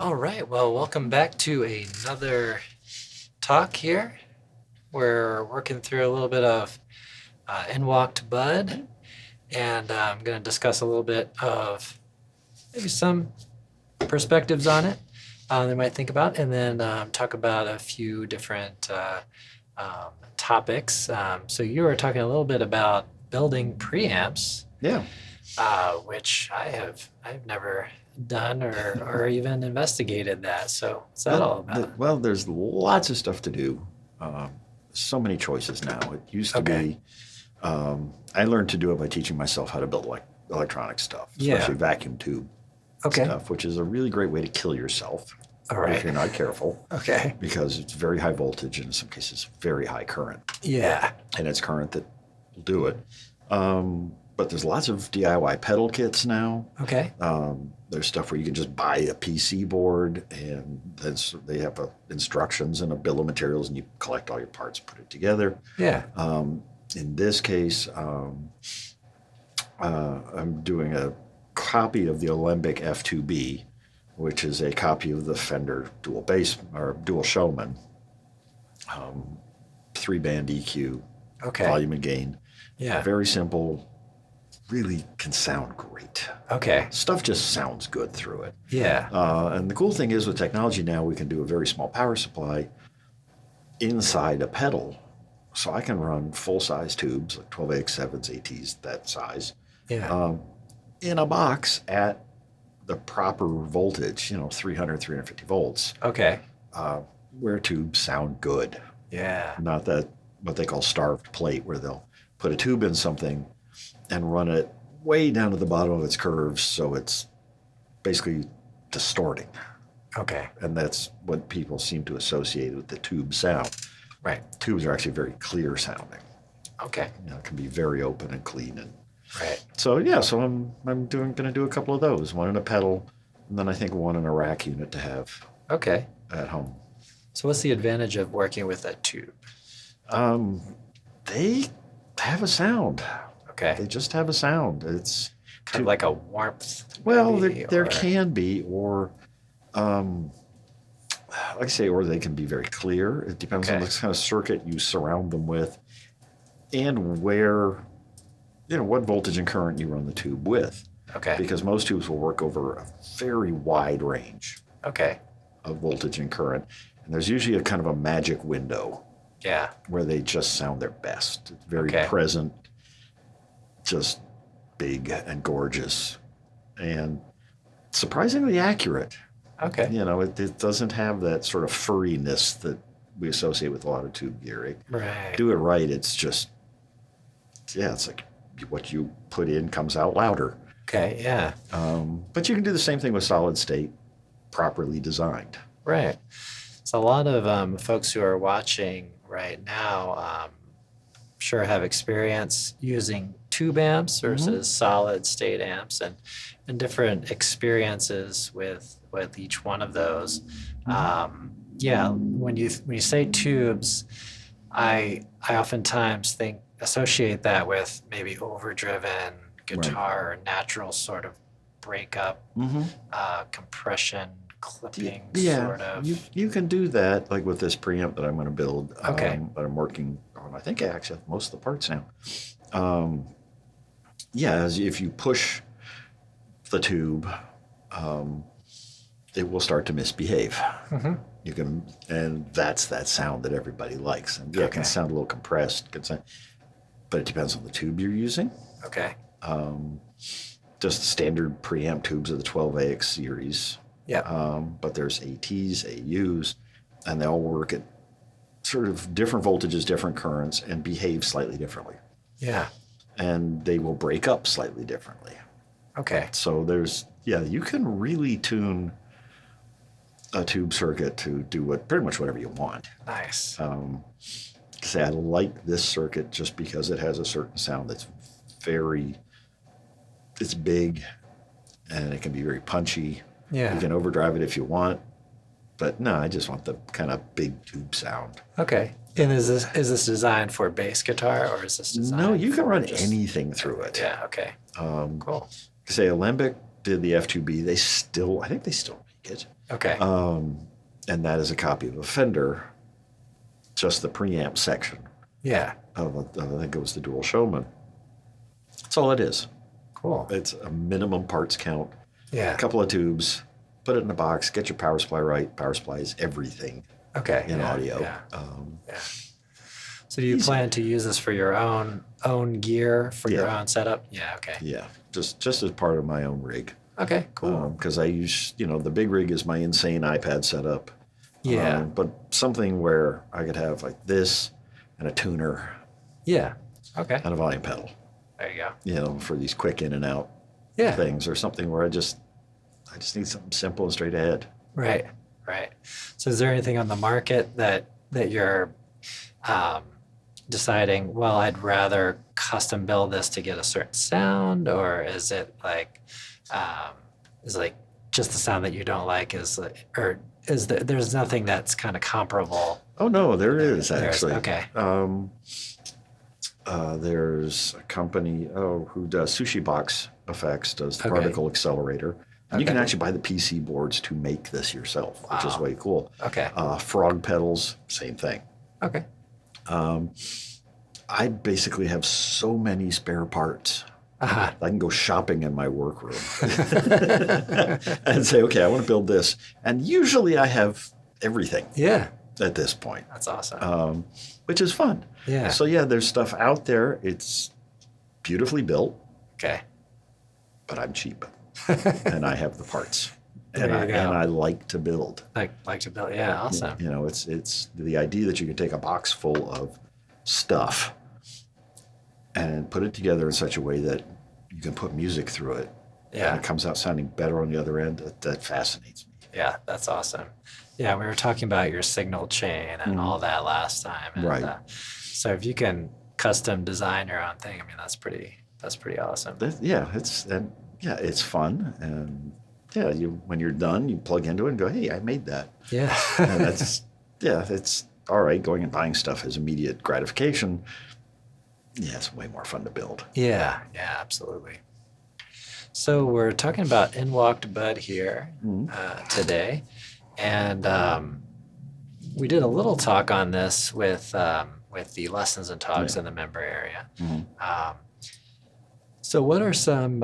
All right. Well, welcome back to another talk here. We're working through a little bit of In Walked Bud, and I'm going to discuss a little bit of maybe some perspectives on it they might think about, and then talk about a few different topics. So you were talking a little bit about building preamps, Yeah. which I've never done or even investigated that. So what's that all about? Well, there's lots of stuff to do. So many choices now. It used to Okay. be, I learned to do it by teaching myself how to build electronic stuff, Yeah. especially vacuum tube Okay. stuff, which is a really great way to kill yourself All if right. you're not careful, Okay. because it's very high voltage and in some cases very high current, Yeah. and it's current that will do it. But there's lots of DIY pedal kits now. Okay. There's stuff where you can just buy a PC board, and then they have instructions and a bill of materials, and you collect all your parts, put it together. Yeah. In this case, I'm doing a copy of the Alembic F2B, which is a copy of the Fender Dual Bass or Dual Showman, 3-band EQ, Okay. volume and gain. Yeah. Very simple, really can sound great. Okay. Stuff just sounds good through it. Yeah. And the cool thing is with technology now, we can do a very small power supply inside a pedal. So I can run full-size tubes, like 12AX7s, ATs, that size, Yeah. in a box at the proper voltage, 300, 350 volts, Okay. where tubes sound good. Yeah. Not that what they call starved plate, where they'll put a tube in something and run it way down to the bottom of its curves, so it's basically distorting. Okay. And that's what people seem to associate with the tube sound. Right. Tubes are actually very clear sounding. Okay. It can be very open and clean. And Right. so yeah, so I'm going to do a couple of those. One in a pedal, and then I think one in a rack unit to have Okay. at home. So what's the advantage of working with a tube? They have a sound. They Okay. just have a sound. It's Kind of like a warmth. well, maybe, there or- can be, or like I say, or they can be very clear. It depends on Okay. the kind of circuit you surround them with, and where, what voltage and current you run the tube with. Okay. Because most tubes will work over a very wide range Okay. of voltage and current, and there's usually a kind of a magic window Yeah. where they just sound their best. It's very Okay. present, just big and gorgeous, and surprisingly accurate. Okay. It doesn't have that sort of furriness that we associate with a lot of tube gear. Right. Do it right, it's just, it's like what you put in comes out louder. Okay. Yeah. But you can do the same thing with solid state, properly designed. Right. So a lot of folks who are watching right now, sure have experience using tube amps versus solid state amps, and different experiences with each one of those. Yeah. When you say tubes, I oftentimes associate that with maybe overdriven guitar or natural sort of breakup, compression, clipping sort of. You can do that, like with this preamp that I'm going to build. Okay. That I'm working on. I think I actually have most of the parts now. As if you push the tube, it will start to misbehave. You can, and that's that sound that everybody likes. And it can sound a little compressed, but it depends on the tube you're using. Okay. Just standard preamp tubes of the 12AX series. Yeah. But there's ATs, AUs, and they all work at sort of different voltages, different currents, and behave slightly differently. Yeah. And they will break up slightly differently. Okay. So you can really tune a tube circuit to do pretty much whatever you want. Nice. Say I like this circuit just because it has a certain sound that's it's big, and it can be very punchy. Yeah. You can overdrive it if you want, but no, I just want the kind of big tube sound. Okay. And is this designed for bass guitar, or is this designed? No, you can for run just- anything through it. Yeah. Okay. Cool. Say Alembic did the F2B. I think they still make it. Okay. And that is a copy of a Fender, just the preamp section Yeah. of I think it was the Dual Showman. That's all it is. Cool. It's a minimum parts count, Yeah. a couple of tubes, put it in a box, get your power supply right. Power supply is everything Okay. in yeah, audio. Yeah. Yeah. So do you Easy. plan to use this for your own gear for your Yeah. own setup? Yeah. Okay. Yeah, just as part of my own rig. Okay. Cool. Because I use, the big rig is my insane iPad setup. Yeah. But something where I could have like this and a tuner Yeah. Okay. and a volume pedal, There you go. for these quick in and out Yeah. things, or something where I just need something simple and straight ahead. Right. Right. So is there anything on the market that you're deciding, well, I'd rather custom build this to get a certain sound, or is it like just the sound that you don't like or is there's nothing that's kind of comparable? Oh no, there is There's- actually. okay. There's a company who does Sushi Box Effects, does the Okay. particle accelerator. And you can Okay. actually buy the PC boards to make this yourself, which is Wow. way cool. Okay. Frog pedals, same thing. Okay. I basically have so many spare parts. Uh-huh. I can go shopping in my workroom and say, okay, I want to build this. And usually I have everything Yeah. at this point, That's awesome. which is fun. Yeah. So yeah, there's stuff out there. It's beautifully built, Okay. but I'm cheap and I have the parts. There And you go. I like to build. Like to build. Yeah. Awesome. It's the idea that you can take a box full of stuff and put it together in such a way that you can put music through it. Yeah. And it comes out sounding better on the other end. That fascinates me. Yeah, that's awesome. Yeah, we were talking about your signal chain and all that last time. And, Right. So if you can custom design your own thing, I mean, that's pretty awesome. It's fun. And yeah, when you're done, you plug into it and go, hey, I made that. Yeah. And it's all right. Going and buying stuff is immediate gratification. Yeah, it's way more fun to build. Yeah, absolutely. So we're talking about In Walked Bud here today, and we did a little talk on this with the lessons and talks in the member area. So what are some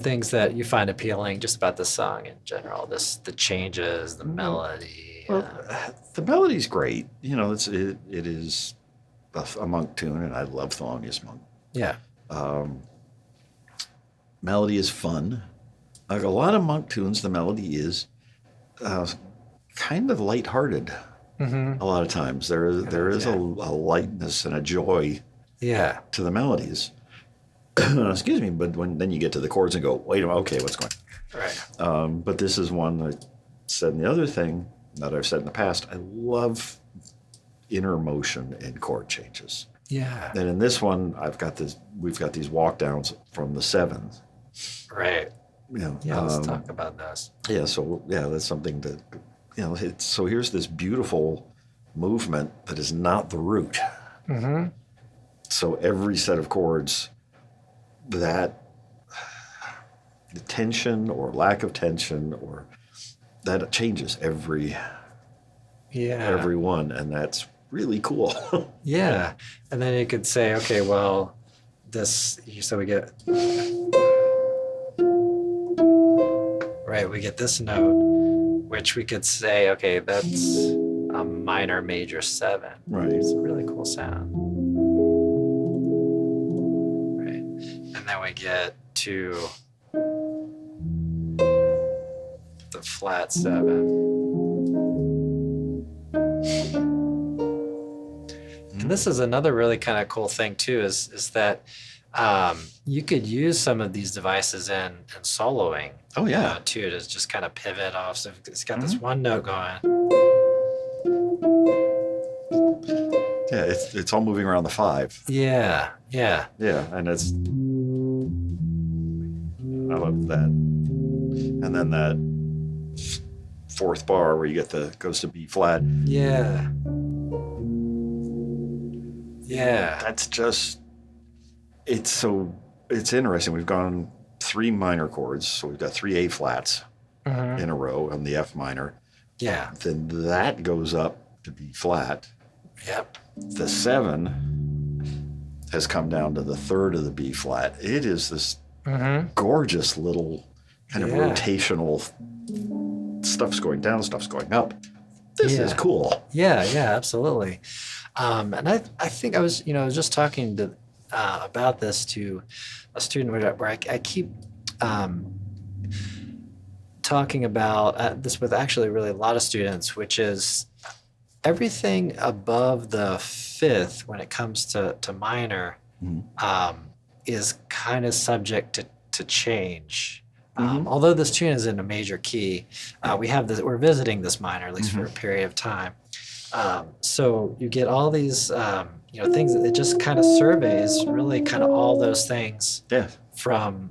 things that you find appealing just about the song in general? The changes, the melody. Well, the melody's great. It is a monk tune, and I love Thelonious Monk. Yeah. Melody is fun. Like a lot of monk tunes, the melody is kind of lighthearted. Mm-hmm. A lot of times there is a lightness and a joy Yeah. to the melodies. Excuse me, but then you get to the chords and go, wait a minute, okay, what's going on? Right. But this is one I said in the other thing that I've said in the past. I love inner motion in chord changes. Yeah. And in this one, we've got these walk downs from the sevens. Right. Yeah. Let's um, talk about those. that's something that, so here's this beautiful movement that is not the root. Mm-hmm. So every set of chords, that the tension or lack of tension or that changes every one, and that's really cool. Yeah. And then you could say, okay, well, so we get, right, we get this note, which we could say, okay, that's a minor major 7. Right. It's a really cool sound. Right. And then we get to the flat 7. And this is another really kind of cool thing too, is that you could use some of these devices in soloing. Oh, yeah. Too, to just kind of pivot off. So it's got this one note going. Yeah, it's all moving around the 5. Yeah. Yeah, and I love that. And then that fourth bar where you get goes to B flat. Yeah. That's just, it's interesting. We've gone 3 minor chords, so we've got 3 A flats in a row on the F minor. Yeah. Then that goes up to B flat. Yep. The 7 has come down to the third of the B flat. It is this gorgeous little kind of rotational stuff's going down, stuff's going up. This is cool. Yeah, absolutely. And I think I was just talking to about this to a student where I keep talking about this with actually really a lot of students, which is everything above the fifth when it comes to minor is kind of subject to change. Although this tune is in a major key, we're visiting this minor at least for a period of time. So you get all these things that it just kind of surveys really kind of all those things from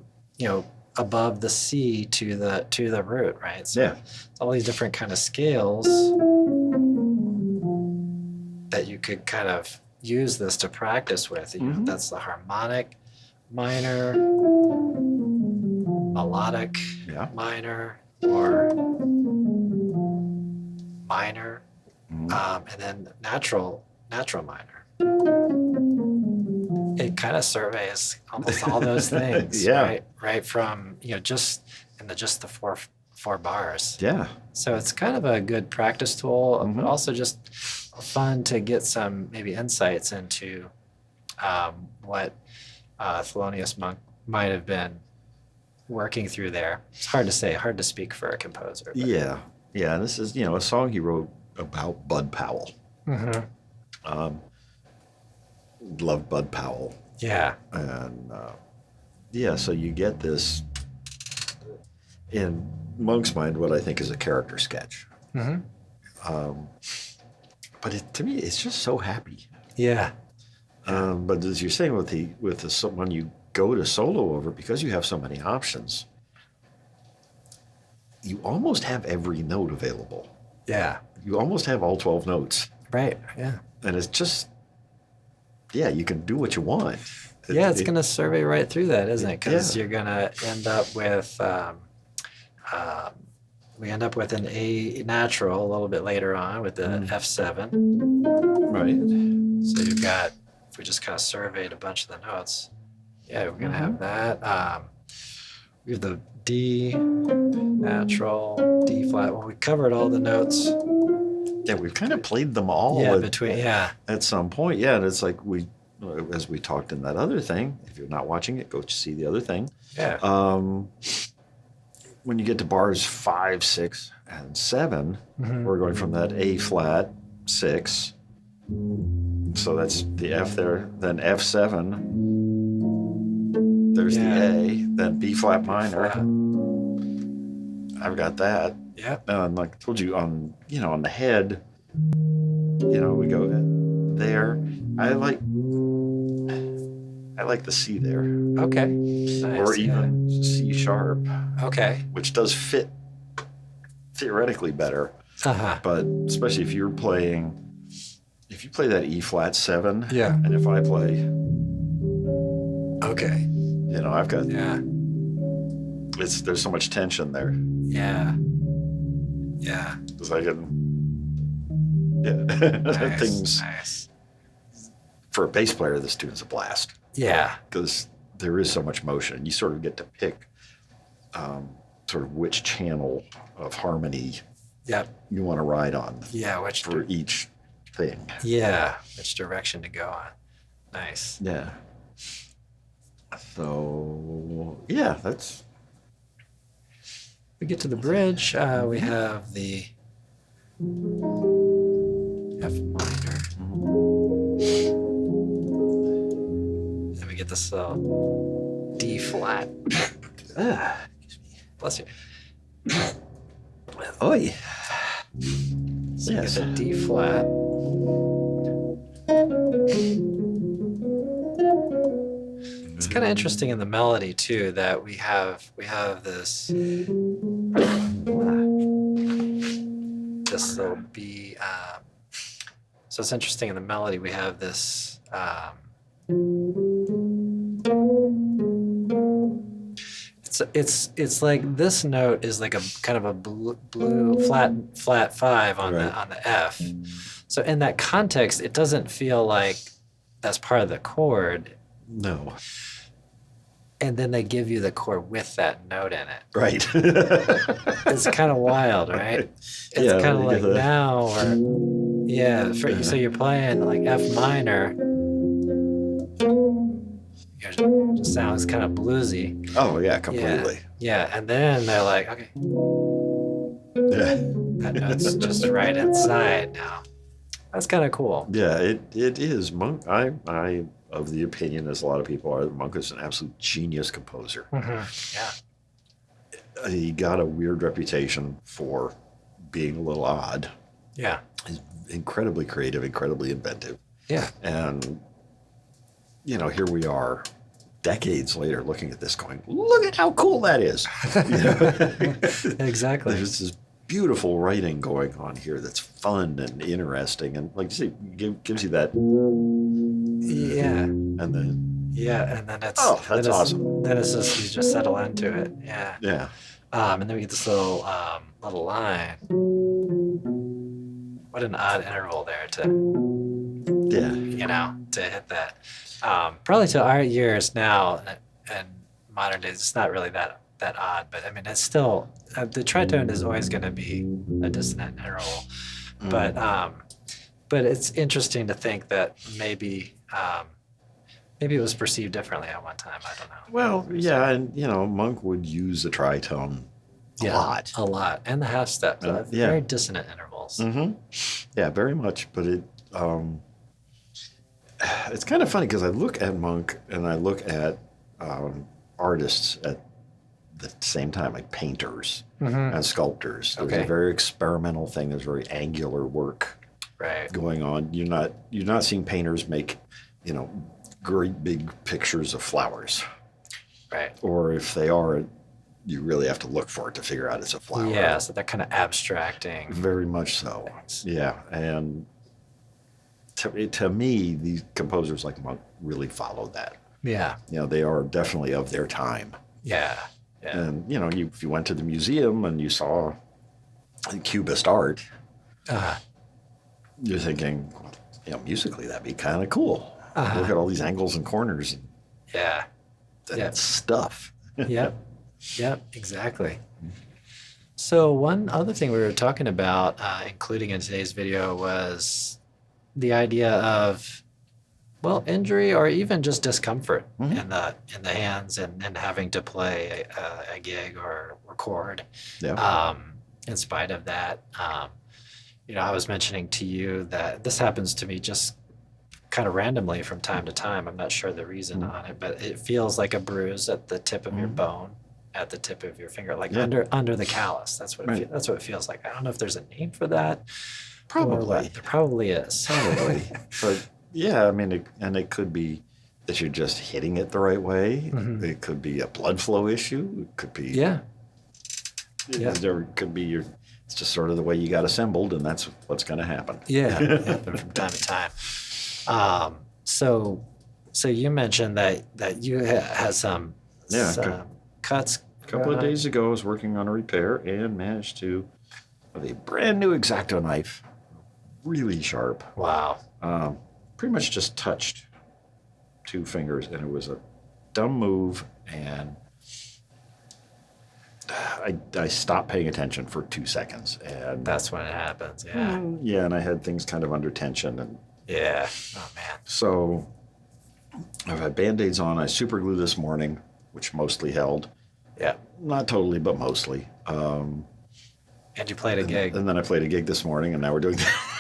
above the C to the root, right? So all these different kind of scales that you could kind of use this to practice with. That's the harmonic minor, melodic minor, or minor, and then natural minor. It kind of surveys almost all those things, right from just the four bars. Yeah. So it's kind of a good practice tool, but also just fun to get some maybe insights into what Thelonious Monk might have been working through there. It's hard to say, hard to speak for a composer. But. Yeah. This is a song he wrote about Bud Powell. Loved Bud Powell. Yeah. And so you get this in Monk's mind, what I think is a character sketch. But to me, it's just so happy. Yeah. But as you're saying with the when you go to solo over, because you have so many options, you almost have every note available. Yeah. You almost have all 12 notes. Right. Yeah. And it's just, you can do what you want. It's going to survey right through that, isn't it? Because you're going to end up with, we end up with an A natural a little bit later on with the F7. Right. So you've got, if we just kind of surveyed a bunch of the notes, we're going to have that. We have the D natural, D flat. Well, we covered all the notes. Yeah, we've kind of played them all at some point. Yeah, and it's like as we talked in that other thing, if you're not watching it, go see the other thing. Yeah. When you get to bars 5, 6, and 7, we're going from that A flat 6. So that's the F there, then F7. There's the A, then B flat minor. I've got that. Yeah. And like I told you, on the head, we go there. I like the C there. Okay. Nice. Or even C sharp. Okay. Which does fit theoretically better. But especially if you play that E flat 7. Yeah. And if I play. Okay. I've got. Yeah. There's so much tension there. Yeah. Yeah. Because I can. Yeah. Nice. Things. Nice. For a bass player, this tune's a blast. Yeah. Because there is so much motion. You sort of get to pick sort of which channel of harmony you want to ride on. Yeah, for each thing. Yeah, which direction to go on. Nice. Yeah. So, that's... We get to the bridge. We have the F minor. Then we get this D flat. Excuse me. Bless you. Oi. So you get the D flat. It's kind of interesting in the melody too that we have this little B. So it's interesting in the melody we have this. So it's like this note is like a kind of a blue flat five on Right. the F. So in that context, it doesn't feel like that's part of the chord. No. And then they give you the chord with that note in it. Right. It's kind of wild, right? It's Yeah, kind of you like get the- now, or yeah. So you're playing like F minor. It just sounds kind of bluesy. Oh yeah, completely. Yeah, and then they're like, okay, Yeah. that note's just right inside now. That's kind of cool. Yeah, it is. Monk, I of the opinion, as a lot of people are, that Monk is an absolute genius composer. Yeah. He got a weird reputation for being a little odd. Yeah. He's incredibly creative, incredibly inventive. Yeah. And, you know, here we are decades later looking at this going, look at how cool that is. You know? Exactly. There's this beautiful writing going on here that's fun and interesting. And like you say, gives you that. Yeah. And then, Yeah. And then it's that's awesome. Then it's just you just settle into it. Yeah. yeah. And then we get this little line. What an odd interval there to Yeah. to hit that. Probably to our ears now and modern days, it's not really that odd, but I mean, it's still the tritone is always going to be a dissonant interval, but it's interesting to think that maybe it was perceived differently at one time. I don't know. Well, yeah, and you know, Monk would use the tritone a lot. And the half step, Yeah. very dissonant intervals. Mm-hmm. Yeah, very much. But it's kind of funny because I look at Monk and I look at artists at the same time, like painters and sculptors. There's a very experimental thing. There's very angular work Right. going on. You're not seeing painters make, you know, great big pictures of flowers. Right. Or if they are, you really have to look for it to figure out it's a flower. Yeah, so they're kind of abstracting. Very much so. Things. Yeah, and to me, these composers like Monk really follow that. Yeah. You know, they are definitely of their time. Yeah. Yeah. And you know, if you went to the museum and you saw Cubist art, you're thinking, you know, musically that'd be kind of cool. Look at all these angles and corners and Yeah. that stuff. Yep. Yep. Exactly. So one other thing we were talking about, including in today's video, was the idea of, well, injury or even just discomfort in the hands and having to play a gig or record. Yeah. In spite of that, you know, I was mentioning to you that this happens to me just kind of randomly from time to time. I'm not sure the reason on it, but it feels like a bruise at the tip of your bone, at the tip of your finger, like under the callus. That's what that's what it feels like. I don't know if there's a name for that. Probably. There probably is. Probably. But yeah, I mean, it could be that you're just hitting it the right way. It could be a blood flow issue. It could be. Yeah. There could be it's just sort of the way you got assembled, and that's what's going to happen. Yeah. From time to time. So you mentioned that you had some cuts. A couple of days ago, I was working on a repair and managed to, with a brand new X-Acto knife, really sharp. Wow. Pretty much just touched 2 fingers, and it was a dumb move, and I stopped paying attention for 2 seconds, and That's when it happens. Yeah. yeah, and I had things kind of under tension, and Yeah. Oh man. so I've had Band-Aids on. I super glue this morning, which mostly held. Yeah. Not totally, but mostly. And you played a gig. And then I played a gig this morning, and now we're doing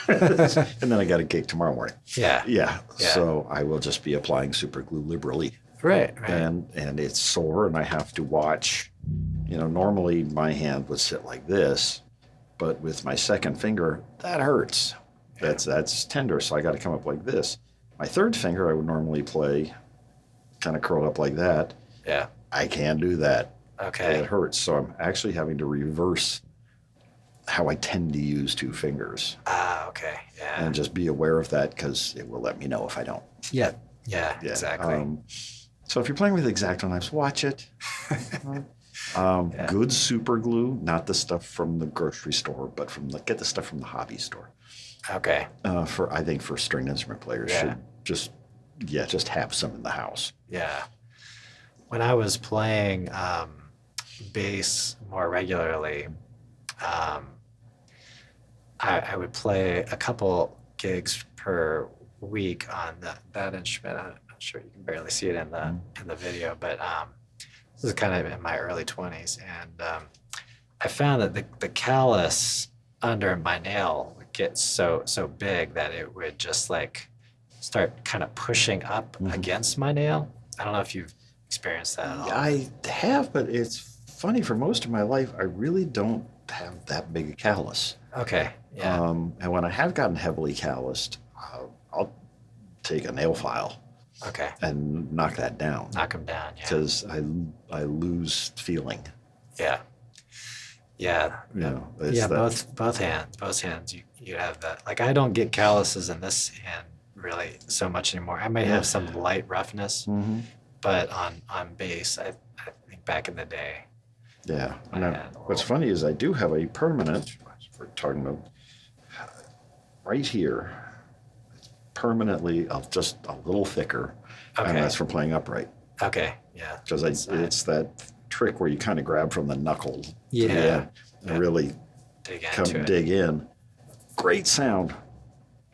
that. And then I got a gig tomorrow morning. Yeah. Yeah. So I will just be applying super glue liberally. Right. And it's sore, and I have to watch. You know, normally my hand would sit like this, but with my second finger, that hurts. That's tender, so I got to come up like this. My third finger, I would normally play kind of curled up like that. Yeah. I can't do that. Okay. It hurts, so I'm actually having to reverse how I tend to use 2 fingers. Okay. Yeah. And just be aware of that, because it will let me know if I don't. Yeah. Yeah. Exactly. So if you're playing with X-Acto knives, watch it. Yeah. Good super glue, not the stuff from the grocery store, but get the stuff from the hobby store. Okay. I think for string instrument players Yeah. should just have some in the house. Yeah. When I was playing bass more regularly, I would play a couple gigs per week on that instrument. I'm sure you can barely see it in the video, but this is kind of in my early 20s, and I found that the callus under my nail would get so big that it would just like start kind of pushing up against my nail. I don't know if you've experienced that at all. I have, but it's funny. For most of my life, I really don't have that big a callus. Okay. Yeah. And when I have gotten heavily calloused, I'll take a nail file Okay. and knock that down Knock them down. Yeah. because I lose feeling. Yeah. Yeah. You know, it's Yeah. that- Both hands. You have that. Like I don't get calluses in this hand really so much anymore. I may have some light roughness, Mhm. but on bass, I think back in the day. Yeah. I Now, had a what's little- funny is I do have a permanent. We're talking about right here. It's permanently just a little thicker, Okay. and that's for playing upright. Okay. Yeah. Because it's that trick where you kind of grab from the knuckle to the Yeah. end and really Dig into it. dig in. Great sound.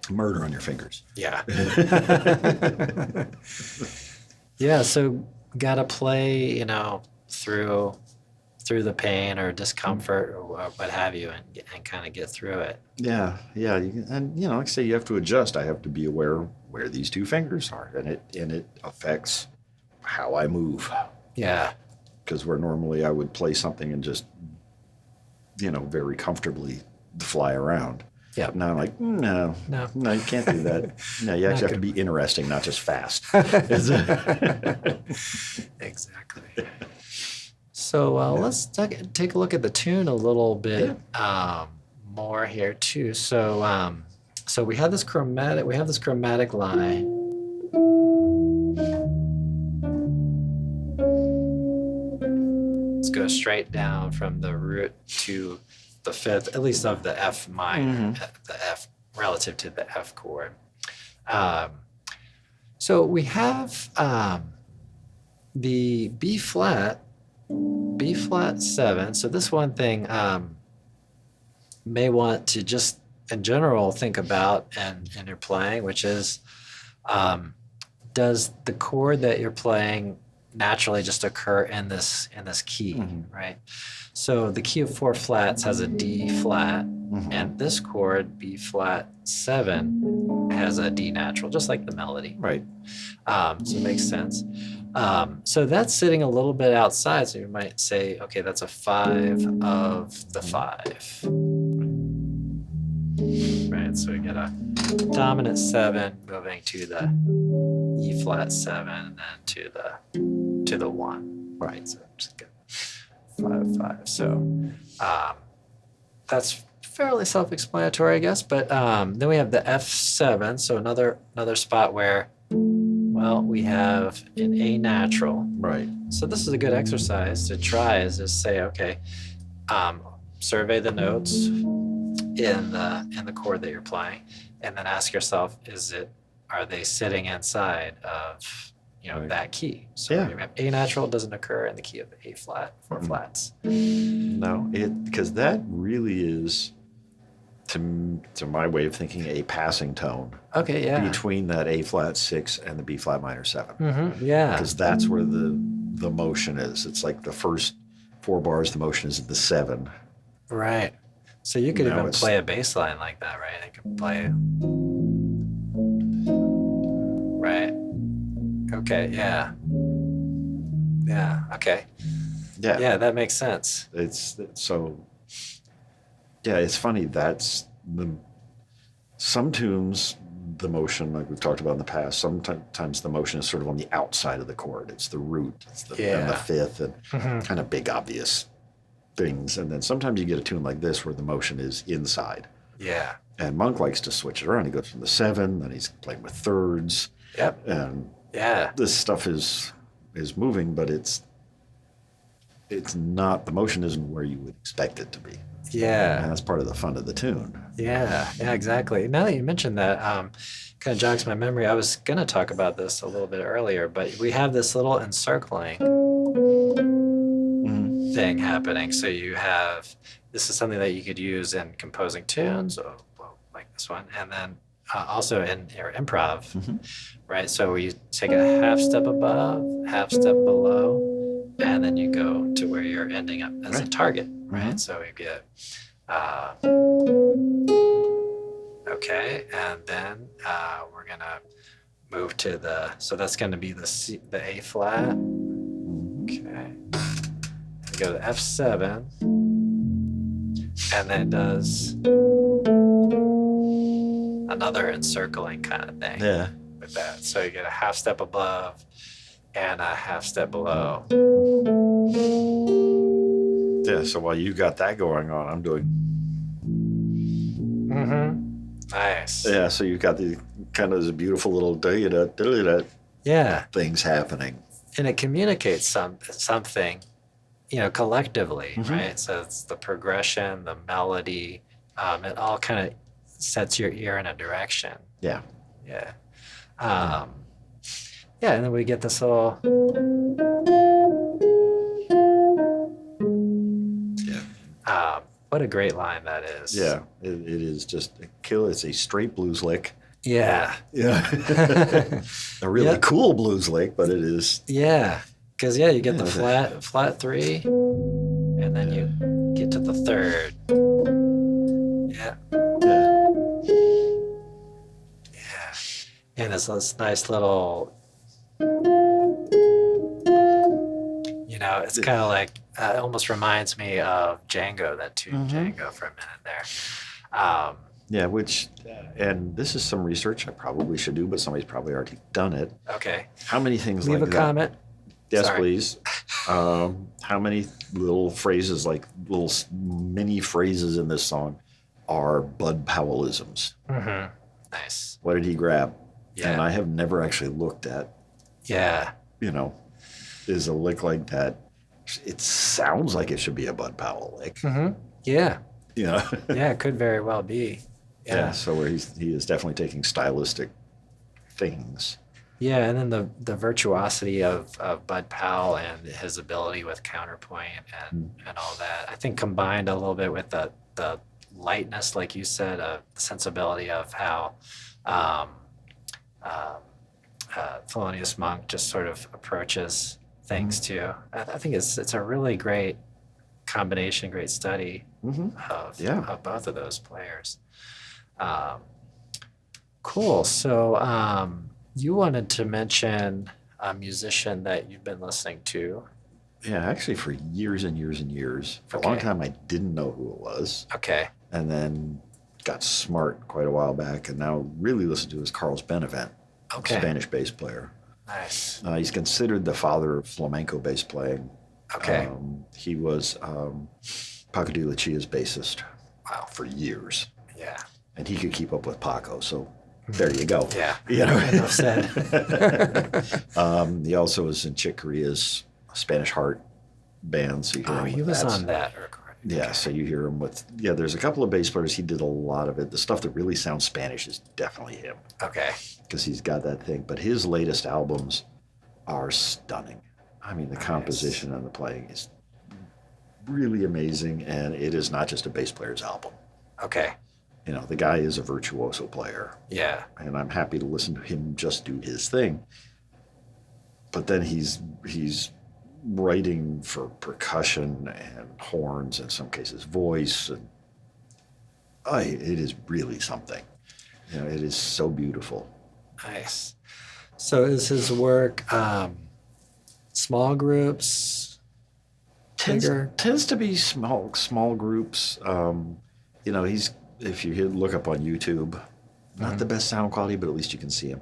Murder on your fingers. Yeah. Yeah. So gotta play, through the pain or discomfort or what have you, and kind of get through it. Yeah. And like I say, you have to adjust. I have to be aware where these two fingers are, and it affects how I move. Yeah. Because where normally I would play something and just, very comfortably fly around. Yeah. Now I'm like, no, you can't do that. No, you actually have to be interesting, not just fast. Exactly. So let's take a look at the tune a little bit more here too. So we have this chromatic line. Let's go straight down from the root to the fifth, at least of the F minor, the F relative to the F chord. So we have the B flat 7. So this one thing may want to just in general think about in your playing, which is does the chord that you're playing naturally just occur in this key, right? So the key of 4 flats has a D flat, and this chord B flat 7 has a D natural, just like the melody. Right. So it makes sense. So that's sitting a little bit outside. So you might say, okay, that's a 5 of the 5. Right. So we get a dominant 7 moving to the E flat 7, and then to the 1. Right. So just get 5 5. So that's fairly self-explanatory, I guess. But then we have the F7. So another spot where, well, we have an A natural. Right. So this is a good exercise to try, is just say, okay, survey the notes in the chord that you're playing, and then ask yourself, are they sitting inside of that key? So Yeah. you have A natural doesn't occur in the key of A flat, 4 flats. No, because that really is, to my way of thinking, a passing tone Okay, yeah. between that A flat 6 and the B flat minor 7. Yeah. Because that's where the motion is. It's like the first 4 bars, the motion is at the 7. Right. So you could Now even it's- play a bass line like that, right? You could play. Right. Okay. Yeah. Yeah. Okay. Yeah. Yeah, that makes sense. It's funny. That's some tunes, the motion, like we've talked about in the past, sometimes the motion is sort of on the outside of the chord. It's the root, and the Yeah. fifth, and kind of big obvious things. And then sometimes you get a tune like this where the motion is inside. Yeah. And Monk likes to switch it around. He goes from the 7, then he's playing with thirds, Yep. and Yeah. this stuff is moving, but it's it's not, the motion isn't where you would expect it to be. Yeah. And that's part of the fun of the tune. Yeah, exactly. Now that you mentioned that, kind of jogs my memory. I was going to talk about this a little bit earlier, but we have this little encircling thing happening. So you have, this is something that you could use in composing tunes, or, well, like this one, and then also in your improv, right? So you take a half step above, half step below, and then you go to where you're ending up as a target, right? So you get, okay, and then we're gonna move to the, so that's gonna be the A flat. Okay, we go to F7, and then it does another encircling kind of thing. Yeah. With that, so you get a half step above and a half step below. Yeah. So while you got that going on, I'm doing. Nice. Yeah. So you've got the kind of this beautiful little da-da-da-da-da Yeah. things happening. And it communicates something, collectively, right? So it's the progression, the melody, it all kind of sets your ear in a direction. Yeah. Yeah. Yeah, and then we get this little. Yeah. What a great line that is. Yeah. It is just a kill. It's a straight blues lick. Yeah. Yeah. A really cool blues lick, but it is. Yeah. Because, you get the flat 3, and then you get to the 3rd. Yeah. Yeah. And it's this nice little, it's kind of like, it almost reminds me of Django, that tune Django for a minute there. Yeah, and this is some research I probably should do, but somebody's probably already done it. Okay. How many things Leave like a that? comment. Yes, Sorry. please. How many little phrases, like little mini phrases in this song, are Bud Powellisms? Nice. What did he grab? Yeah. And I have never actually looked at, Yeah. is a lick like that. It sounds like it should be a Bud Powell lick. Yeah. Yeah. Yeah, it could very well be. Yeah. So where he is definitely taking stylistic things. Yeah, and then the virtuosity of Bud Powell and his ability with counterpoint and all that, I think combined a little bit with the lightness, like you said, the sensibility of how Thelonious Monk just sort of approaches things too. I think it's a really great combination, great study of both of those players. Cool. So you wanted to mention a musician that you've been listening to. Yeah, actually for years and years and years. For a long time I didn't know who it was. Okay. And then got smart quite a while back, and now really listen to is Carlos Benavent, Spanish bass player. Nice. He's considered the father of flamenco bass playing. Okay. He was Paco de Lucia's bassist for years. Yeah. And he could keep up with Paco, so there you go. Yeah. Enough said. He also was in Chick Corea's Spanish Heart band. So you hear him he with was that. on that recording. Yeah, Okay. so you hear him with, there's a couple of bass players. He did a lot of it. The stuff that really sounds Spanish is definitely him. Okay. Because he's got that thing. But his latest albums are stunning. I mean, the composition and the playing is really amazing, and it is not just a bass player's album. Okay. The guy is a virtuoso player, Yeah. and I'm happy to listen to him just do his thing. But then he's writing for percussion and horns, in some cases voice, and it is really something. It is so beautiful. Nice. So is his work small groups? Bigger? Tends to be small groups. If you look up on YouTube, not the best sound quality, but at least you can see him.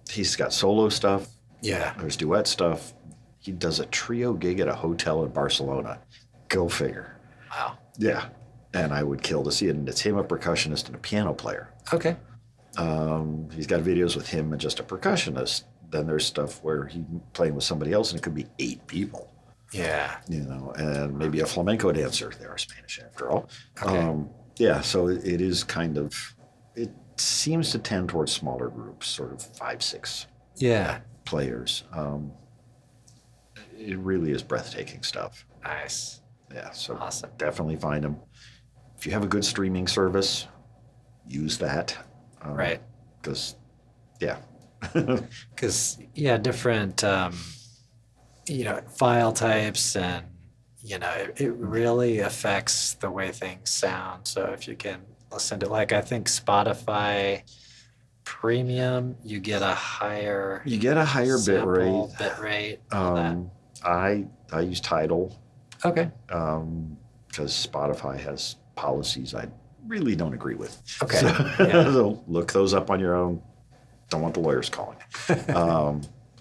He's got solo stuff. Yeah. There's duet stuff. He does a trio gig at a hotel in Barcelona. Go figure. Wow. Yeah. And I would kill to see it. And it's him, a percussionist, and a piano player. Okay. He's got videos with him and just a percussionist. Then there's stuff where he's playing with somebody else, and it could be 8 people. Yeah. And maybe a flamenco dancer. They are Spanish after all. Okay. Yeah, so it is kind of, it seems to tend towards smaller groups, sort of 5, 6 Yeah. players. It really is breathtaking stuff. Nice. Yeah, so Awesome. definitely find them. If you have a good streaming service, use that. Right. Because, yeah. Because, yeah, different, file types and, it really affects the way things sound. So if you can listen to, like, I think Spotify Premium, you get a higher You get a higher bit rate. All that. I use Tidal Okay. because Spotify has policies I really don't agree with. Okay. So, Yeah. so look those up on your own. Don't want the lawyers calling.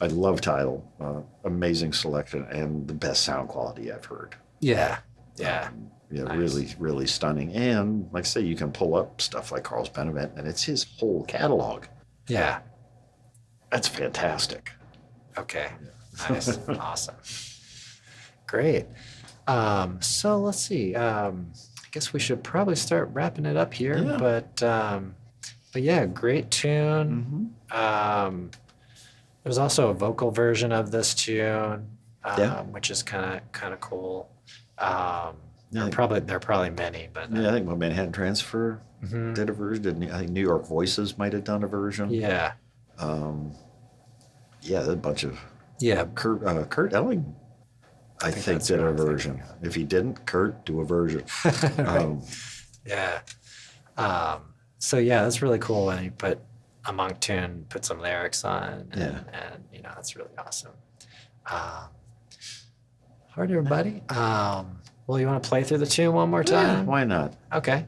I love Tidal. Amazing selection and the best sound quality I've heard. Yeah. Yeah. Nice. Really, really stunning. And like I say, you can pull up stuff like Carl's Benevent, and it's his whole catalog. Yeah. That's fantastic. Okay. Nice. Awesome. Great. So let's see. I guess we should probably start wrapping it up here. Yeah. But yeah, great tune. There's also a vocal version of this tune, which is kind of cool. There are probably many, but Yeah, I think Manhattan Transfer did a version. I think New York Voices might have done a version. yeah, Yeah, a bunch of yeah, Kurt Elling, I think that's did what a I'm version. thinking If he didn't, Kurt, do a version. yeah. So yeah, that's really cool when you put a monk tune, put some lyrics on, and that's really awesome. All right, everybody. Well, you want to play through the tune one more Yeah, time? why not? Okay.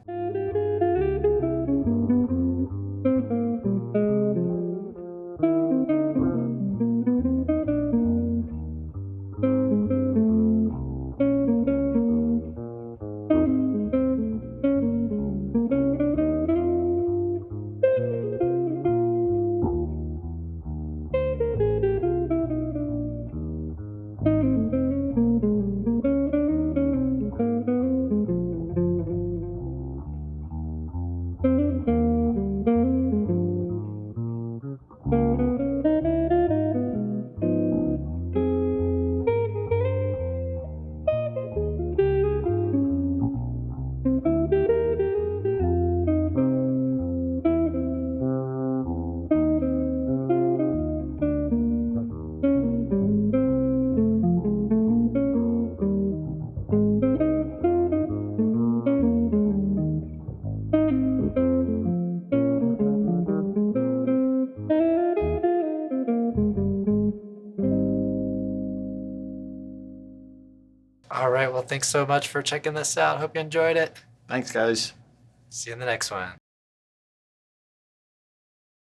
All right. Well, thanks so much for checking this out. Hope you enjoyed it. Thanks, guys. See you in the next one.